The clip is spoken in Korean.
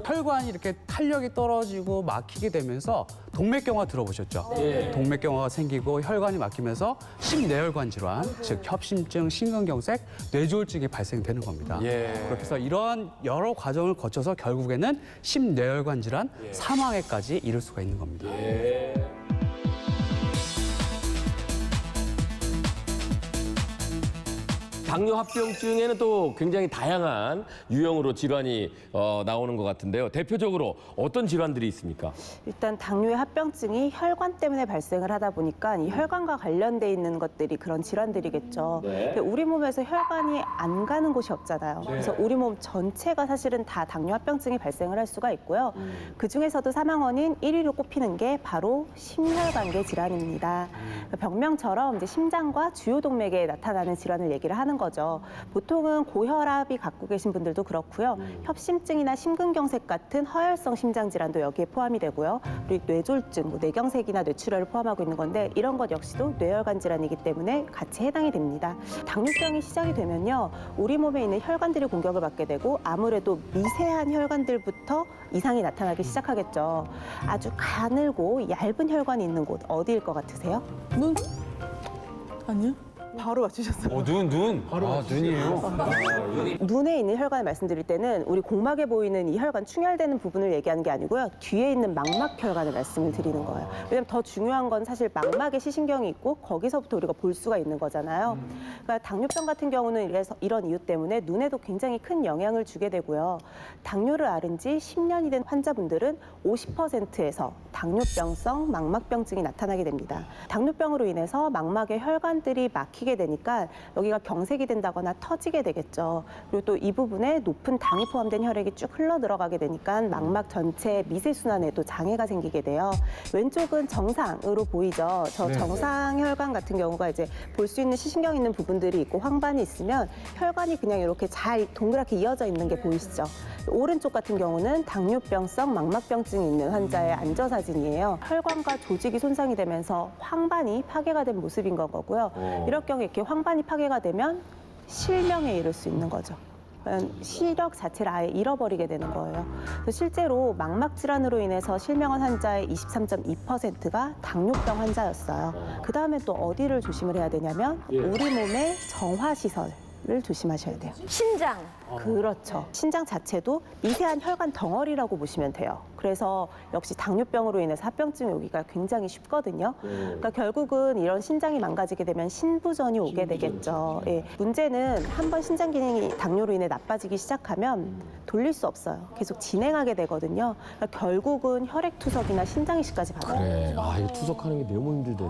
혈관이 이렇게 탄력이 떨어지고 막히게 되면서 동맥경화 들어보셨죠? 동맥경화가 생기고 혈관이 막히면서 심뇌혈관 질환, 즉 협심증, 심근경색, 뇌졸중이 발생되는 겁니다. 그래서 이러한 여러 과정을 거쳐서 결국에는 심뇌혈관 질환, 사망에까지 이를 수가 있는 겁니다. 당뇨합병증에는 또 굉장히 다양한 유형으로 질환이 나오는 것 같은데요. 대표적으로 어떤 질환들이 있습니까? 일단 당뇨의 합병증이 혈관 때문에 발생을 하다 보니까 이 혈관과 관련돼 있는 것들이 그런 질환들이겠죠. 근데 우리 몸에서 혈관이 안 가는 곳이 없잖아요. 그래서 우리 몸 전체가 사실은 다 당뇨 합병증이 발생을 할 수가 있고요. 그 중에서도 사망 원인 1위로 꼽히는 게 바로 심혈관계 질환입니다. 병명처럼 이제 심장과 주요 동맥에 나타나는 질환을 얘기를 하는 거죠. 보통은 고혈압이 갖고 계신 분들도 그렇고요. 협심증이나 심근경색 같은 허혈성 심장 질환도 여기에 포함이 되고요. 그리고 뇌졸중, 뇌경색이나 뇌출혈을 포함하고 있는 건데 이런 것 역시도 뇌혈관 질환이기 때문에 같이 해당이 됩니다. 당뇨병이 시작이 되면요. 우리 몸에 있는 혈관들이 공격을 받게 되고 아무래도 미세한 혈관들부터 이상이 나타나기 시작하겠죠. 아주 가늘고 얇은 혈관이 있는 곳 어디일 것 같으세요? 눈? 아니요? 바로 맞추셨어요. 눈. 아, 눈이에요? 눈에 있는 혈관을 말씀드릴 때는 우리 공막에 보이는 이 혈관 충혈되는 부분을 얘기하는 게 아니고요. 뒤에 있는 망막혈관을 말씀을 드리는 거예요. 왜냐하면 더 중요한 건 사실 망막에 시신경이 있고 거기서부터 우리가 볼 수가 있는 거잖아요. 그러니까 당뇨병 같은 경우는 이런 이유 때문에 눈에도 굉장히 큰 영향을 주게 되고요. 당뇨를 앓은 지 10년이 된 환자분들은 50%에서 당뇨병성 망막병증이 나타나게 됩니다. 당뇨병으로 인해서 망막의 혈관들이 막히게 되니까 여기가 경색이 된다거나 터지게 되겠죠. 그리고 또 이 부분에 높은 당이 포함된 혈액이 쭉 흘러 들어가게 되니까 망막 전체 미세순환에도 장애가 생기게 돼요. 왼쪽은 정상으로 보이죠. 저 정상 혈관 같은 경우가 이제 볼 수 있는 시신경 있는 부분들이 있고 황반이 있으면 혈관이 그냥 이렇게 잘 동그랗게 이어져 있는 게 보이시죠. 오른쪽 같은 경우는 당뇨병성 망막병증이 있는 환자의 안저 사진이에요. 혈관과 조직이 손상이 되면서 황반이 파괴가 된 모습인 거고요. 이럴 경우에 이렇게 황반이 파괴가 되면 실명에 이를 수 있는 거죠. 시력 자체를 아예 잃어버리게 되는 거예요. 그래서 실제로 망막 질환으로 인해서 실명한 환자의 23.2%가 당뇨병 환자였어요. 그 다음에 또 어디를 조심을 해야 되냐면 우리 몸의 정화 시설을 조심하셔야 돼요. 신장. 그렇죠. 신장 자체도 미세한 혈관 덩어리라고 보시면 돼요. 그래서 역시 당뇨병으로 인해서 합병증이 오기가 굉장히 쉽거든요. 그러니까 결국은 이런 신장이 망가지게 되면 신부전이 오게 되겠죠. 예. 문제는 한번 신장 기능이 당뇨로 인해 나빠지기 시작하면 돌릴 수 없어요. 계속 진행하게 되거든요. 그러니까 결국은 혈액 투석이나 신장 이식까지 받아요. 그래. 아, 이거 투석하는 게 너무 힘들대.